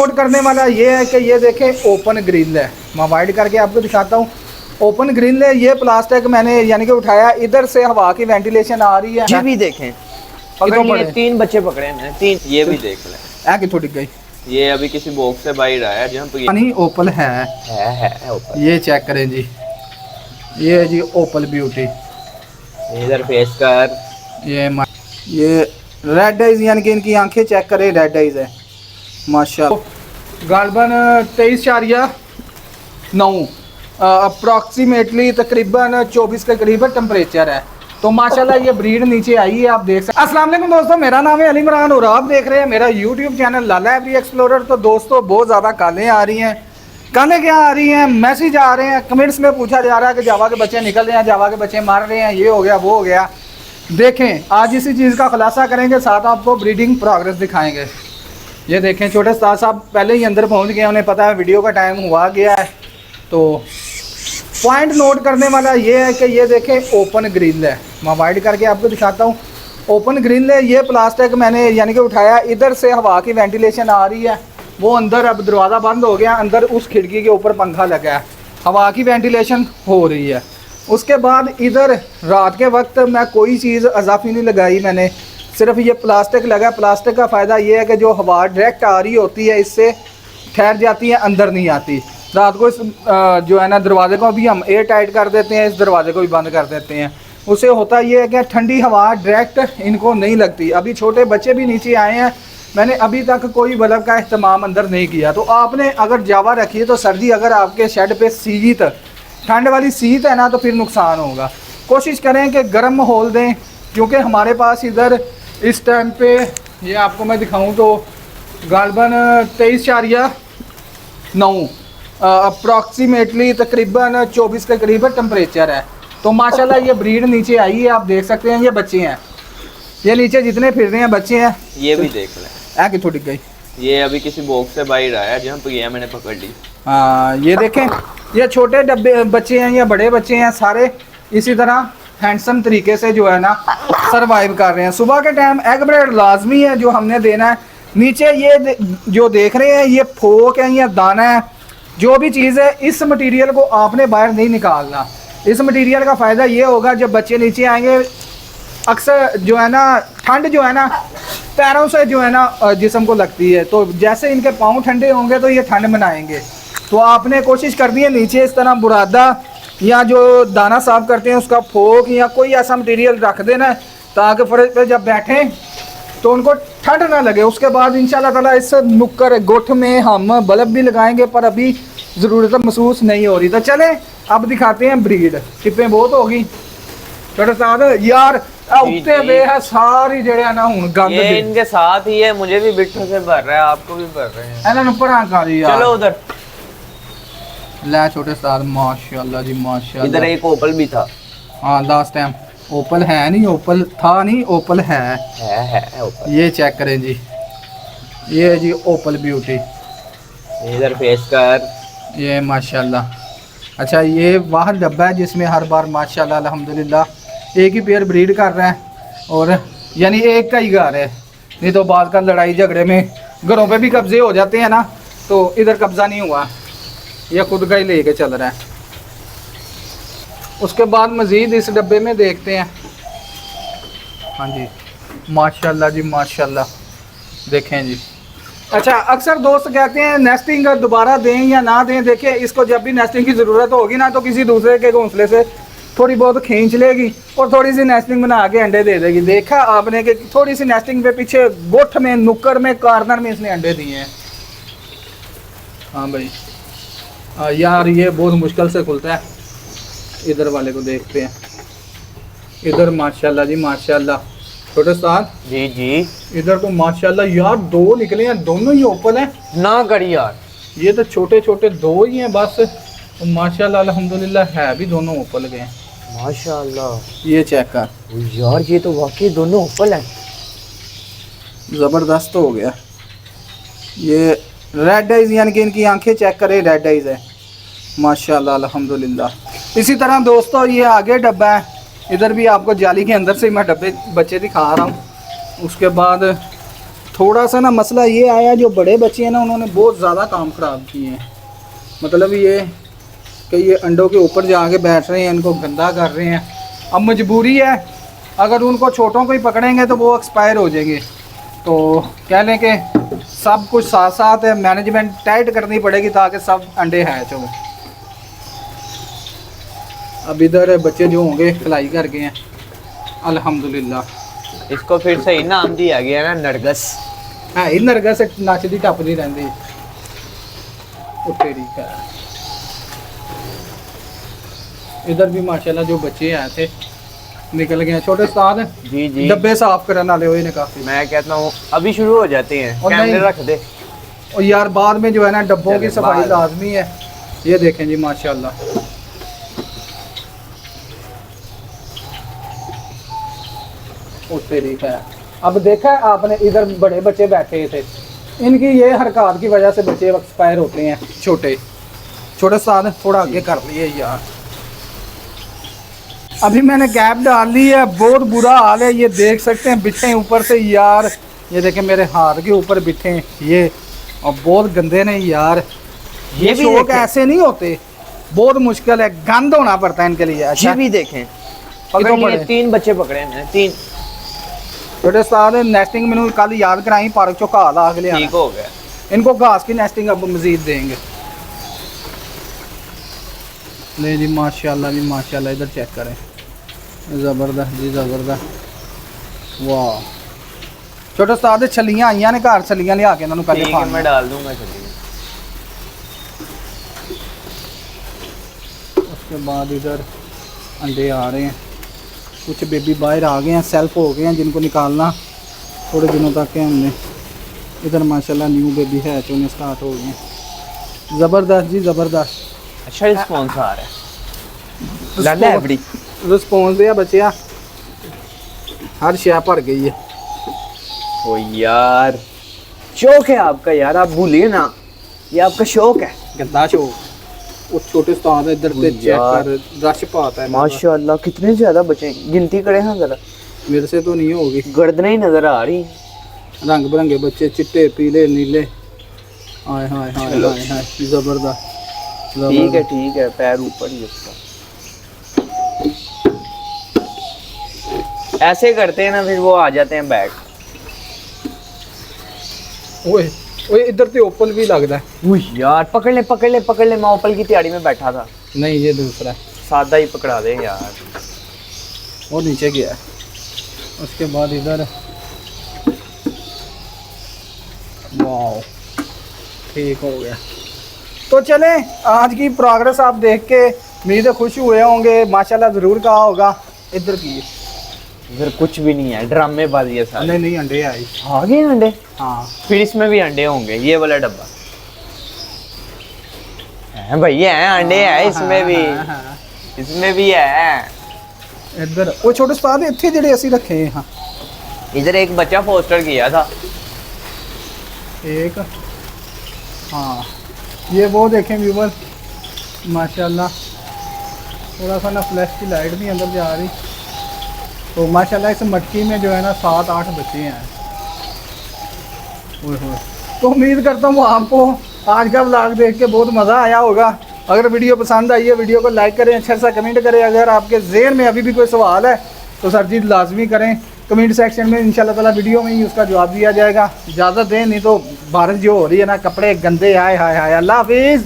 Note करने वाला ये है कि ये देखें ओपन ग्रिल है। मैं वाइड करके आपको दिखाता हूँ। ओपन ग्रिल है, ये प्लास्टिक मैंने यानी कि उठाया, इधर से हवा की वेंटिलेशन आ रही है। ये भी देखें, पकड़ लिए 3 बच्चे पकड़े मैंने 3। ये भी देख लें, है कि थोड़ी गई, ये अभी किसी बॉक्स से बाहर आया जहाँ पे नहीं ओपल है ओपन। ये चेक करें जी, ये है जी ओपल ब्यूटी। इधर फेस कर, ये रेड आइज यानी कि इनकी आंखें चेक करें, रेड आइज है माशाल्लाह। गालबन 23.9 अप्रॉक्सीमेटली तकरीबन 24 के करीब टेम्परेचर है। तो माशाल्लाह ये ब्रीड नीचे आई है, आप देख सकते हैं। अस्सलाम वालेकुम दोस्तों, मेरा नाम है अली इमरान और आप देख रहे हैं मेरा यूट्यूब चैनल लाला एवरी एक्सप्लोरर। तो दोस्तों बहुत ज़्यादा कालें आ रही हैं। कालें क्या आ रही हैं, मैसेज आ रहे हैं, कमेंट्स में पूछा जा रहा है कि जावा के बच्चे निकल रहे हैं, जावा के बच्चे मार रहे हैं, ये हो गया वो हो गया। देखें आज इसी चीज़ का खुलासा करेंगे, साथ आपको ब्रीडिंग प्रोग्रेस दिखाएंगे। ये देखें छोटे उस्ताद साहब पहले ही अंदर पहुंच गए, उन्हें पता है वीडियो का टाइम हुआ गया है। तो पॉइंट नोट करने वाला ये है कि ये देखें ओपन ग्रिल है। मैं वाइड करके आपको दिखाता हूँ। ओपन ग्रिल है, ये प्लास्टिक मैंने यानी कि उठाया, इधर से हवा की वेंटिलेशन आ रही है, वो अंदर अब दरवाज़ा बंद हो गया, अंदर उस खिड़की के ऊपर पंखा लगा है, हवा की वेंटिलेशन हो रही है। उसके बाद इधर रात के वक्त मैं कोई चीज़ अजाफी नहीं लगाई, मैंने सिर्फ ये प्लास्टिक लगा। प्लास्टिक का फ़ायदा ये है कि जो हवा डायरेक्ट आ रही होती है इससे ठहर जाती है, अंदर नहीं आती। रात को इस जो है ना दरवाजे को भी हम एयर टाइट कर देते हैं, इस दरवाजे को भी बंद कर देते हैं। उससे होता ये है कि ठंडी हवा डायरेक्ट इनको नहीं लगती। अभी छोटे बच्चे भी नीचे आए हैं, मैंने अभी तक कोई बल्ब का इस्तेमाल अंदर नहीं किया। तो आपने अगर जावा रखी है तो सर्दी अगर आपके शेड पे सीत ठंड वाली सीत है ना तो फिर नुकसान होगा। कोशिश करें कि गर्म माहौल दें, क्योंकि हमारे पास इधर इस टाइम पे ये आपको मैं दिखाऊं तो गालबन 23.9 अप्रॉक्सीमेटली तकरीबन 24 के करीब टेम्परेचर है। तो माशाल्लाह ये ब्रीड नीचे आई है, आप देख सकते हैं। ये बच्चे हैं, ये नीचे जितने फिर रहे हैं बच्चे हैं। ये भी देख लें, है कि थोड़ी गई, ये अभी किसी बॉक्स से बाहर आया जहाँ पे ये मैंने पकड़ ली। हाँ ये देखें, ये छोटे डब्बे बच्चे हैं या बड़े बच्चे हैं, सारे इसी तरह हैंडसम तरीके से जो है ना सरवाइव कर रहे हैं। सुबह के टाइम एग ब्रेड लाजमी है जो हमने देना है। नीचे ये जो देख रहे हैं ये फोक है या दाना है, जो भी चीज़ है इस मटेरियल को आपने बाहर नहीं निकालना। इस मटेरियल का फ़ायदा ये होगा जब बच्चे नीचे आएंगे, अक्सर जो है ना ठंड जो है ना पैरों से जो है ना जिस्म को लगती है, तो जैसे इनके पाँव ठंडे होंगे तो ये ठंड मनाएंगे। तो आपने कोशिश करनी है नीचे इस तरह बुरादा या जो दाना साफ करते हैं उसका फोक या कोई ऐसा मटेरियल रख देना है, ताकि फर्श पे जब बैठें तो उनको ठंड ना लगे। उसके बाद इंशाल्लाह ताला इस नुक्कर गोठ में हम बल्ब भी लगाएंगे, पर अभी ज़रूरत महसूस नहीं हो रही। तो चले अब दिखाते हैं ब्रीड। टिप्पें बहुत होगी छोटे साथ यार उठते हुए है सारी जड़े ना हूं गंद ये इनके साथ ही है, मुझे भी बिट्ठू से भर रहा है, आपको भी भर रहे हैं। एना ऊपर आ कर यार, चलो उधर ले छोटे साथ माशाल्लाह जी माशाल्लाह। इधर एक ओपल भी था। हाँ लास्ट टाइम ओपल है नहीं, ओपल था नहीं, ओपल है ओपल। ये चेक करें जी, ये है जी ओपल ब्यूटी। इधर फेस कर, ये माशाल्लाह। अच्छा ये वाह डब्बा है जिसमें हर बार माशाल्लाह अल्हम्दुलिल्लाह एक ही पेयर ब्रीड कर रहे हैं, और यानी एक का ही घर है। नहीं तो बाद का लड़ाई झगड़े में घरों पे भी कब्जे हो जाते हैं ना, तो इधर कब्जा नहीं हुआ, ये खुद का ही लेके चल रहा है। उसके बाद मज़ीद इस डब्बे में देखते हैं। हाँ जी माशाल्लाह जी माशाल्लाह, देखें जी। अच्छा अक्सर दोस्त कहते हैं नेस्टिंग दोबारा दें या ना दें। देखिए इसको जब भी नेस्टिंग की ज़रूरत होगी ना तो किसी दूसरे के घोंसले से थोड़ी बहुत खींच लेगी और थोड़ी सी नेस्टिंग बना के अंडे दे देगी। देखा आपने कि थोड़ी सी नेस्टिंग पे पीछे गोठ में नुक्कड़ में कॉर्नर में इसने अंडे दिए हैं। हाँ भाई यार ये बहुत मुश्किल से खुलता है। इधर वाले को देखते हैं, इधर माशाल्लाह जी माशाल्लाह छोटे साथ जी जी। इधर तो माशाल्लाह यार दो निकले हैं, दोनों ही ओपन है ना करी यार, ये तो छोटे छोटे दो ही हैं बस। तो माशाल्लाह अल्हम्दुलिल्लाह है भी दोनों ओपल गए माशाल्लाह। ये चेक कर यार, ये तो वाकई दोनों ओपल हैं, ज़बरदस्त हो गया। ये रेड आइज यानी कि इनकी आंखें चेक करें, रेड आइज है माशाल्लाह अल्हम्दुलिल्लाह। इसी तरह दोस्तों ये आगे डब्बा है, इधर भी आपको जाली के अंदर से मैं डब्बे बच्चे दिखा रहा हूँ। उसके बाद थोड़ा सा ना मसला ये आया, जो बड़े बच्चे हैं ना उन्होंने बहुत ज़्यादा काम ख़राब किए हैं। मतलब ये कि ये अंडों के ऊपर जाके बैठ रहे हैं, इनको गंदा कर रहे हैं। अब मजबूरी है, अगर उनको छोटों को ही पकड़ेंगे तो वो एक्सपायर हो जाएंगे। तो कह लें कि सब कुछ साथ साथ है, मैनेजमेंट टाइट करनी पड़ेगी ताकि सब अंडे हैच हों। अब इधर बच्चे जो होंगे खिलाई कर गए हैं अल्हम्दुलिल्लाह। इसको फिर सही नाम दिया गया ना, नरगस। हाँ ही नरगस नचदी टपदी रहती तेरी का। इधर भी माशाल्लाह जो बच्चे आए थे निकल गए हैं। छोटे उस्ताद जी जी, डब्बे साफ करने वाले हुए ने काफी। मैं कहता हूँ अभी शुरू हो जाते हैं, और कैमरे नहीं। रख दे। और यार बाद में जो है ना डब्बों की चले सफाई बाहर। लाजमी है। ये देखें जी माशाल्लाह। ओ तेरी का। अब देखा है आपने, इधर बड़े बच्चे बैठे थे, इनकी ये हरकत की वजह से बच्चे एक्सपायर होते हैं। छोटे छोटे साथ थोड़ा आगे कर लिए यार। अभी मैंने गैप डाल ली है, बहुत बुरा हाल है। ये देख सकते हैं बिठे ऊपर से यार, ये देखें मेरे हाथ के ऊपर बिठे ये, और बहुत गंदे ने यार। ये भी शौक देखें। ऐसे नहीं होते, बहुत मुश्किल है, गंद होना पड़ता है इनके लिए। ये अच्छा भी देखें, तो पकड़ लिए, बड़े। 3 बच्चे पकड़े हैं मैंने, 3। छोटे साथ नेस्टिंग मैंने कल याद कराई, पार्क चो घास ला के लिया। ठीक हो गया। इनको घास की नेस्टिंग अब मजीद देंगे। नहीं जी माशाल्लाह जी माशाल्लाह, इधर चेक करें, ज़बरदस्त जी ज़बरदस्त। वाह छोटे साथ छलियां आईया ने घर, छलियां लिया के इन्होंने पहले ठीक है, खानी। मैं डाल दूंगा। चलिए, उसके बाद इधर अंडे आ रहे हैं, कुछ बेबी बाहर आ गए हैं, सेल्फ हो गए हैं, जिनको निकालना थोड़े दिनों तक है हमने। इधर माशाल्लाह न्यू बेबी है होने स्टार्ट हो गए हैं। ज़बरदस्त जी ज़बरदस्त। अच्छा रिस्पॉन्स आ रहा है। लाला है बड़ी। रिस्पॉन्स दिया बच्चिया, हर शय भर गई है। ओ यार, शौक है आपका यार, आप भूलिए ना, ये आपका शौक है। गंदा शो। वो छोटे उस्ताद इधर से चेक यार। कर, रश पाता है। माशाल्लाह कितने ज्यादा बचे हैं। गिनती करें हाँ जरा, मेरे से तो नहीं होगी। गर्दनें ही नजर आ रही हैं। रंग बिरंगे बच्चे, चिट्टे पीले नीले। हाय हाय हाय चलो। हाय हाय, जबरदस्त। ठीक है, पैर ऊपर ही उसका। ऐसे करते हैं ना, फिर वो आ जाते हैं बैग। ओए ओए, इधर तो ओपल भी लगता है। यार पकड़ ले, मैं ओपल की तैयारी में बैठा था। नहीं ये दूसरा है, सादा ही पकड़ा दे यार। वो नीचे गया है। उसके बाद इधर वाह ठीक हो गया। तो चलें, आज की प्रोग्रेस आप देख के उम्मीद है खुश हुए होंगे। माशाल्लाह ज़रूर कहा होगा। इधर की इधर कुछ भी नहीं है, ड्रामेबाजी है सारी। नहीं अंडे आई। आ गए अंडे। हाँ फिर इसमें भी अंडे होंगे, ये वाला डब्बा है भैया, है अंडे है इसमें भी, हाँ। इसमें भी है। इधर वो छोटे उस्ताद इतने जेडे असी रखे हैं। हाँ इधर एक बच्चा पोस्टर किया था। एक, हाँ ये वो देखें व्यूवर, माशाल्लाह थोड़ा सा ना फ्लैश की लाइट भी अंदर जा रही। तो माशाल्लाह इस मटकी में जो है ना 7-8 बच्चे हैं। ओए होए। तो उम्मीद करता हूँ आपको आज का व्लॉग देख के बहुत मज़ा आया होगा। अगर वीडियो पसंद आई है, वीडियो को लाइक करें, अच्छा सा कमेंट करें। अगर आपके ज़हन में अभी भी कोई सवाल है तो सरजीत लाजमी करें कमेंट सेक्शन में, इंशाल्लाह ताला वीडियो में ही उसका जवाब दिया जाएगा। इजाज़त दें, नहीं तो बारिश जो हो रही है ना, कपड़े गंदे। हाय हाय हाय, अल्लाह हाफिज़।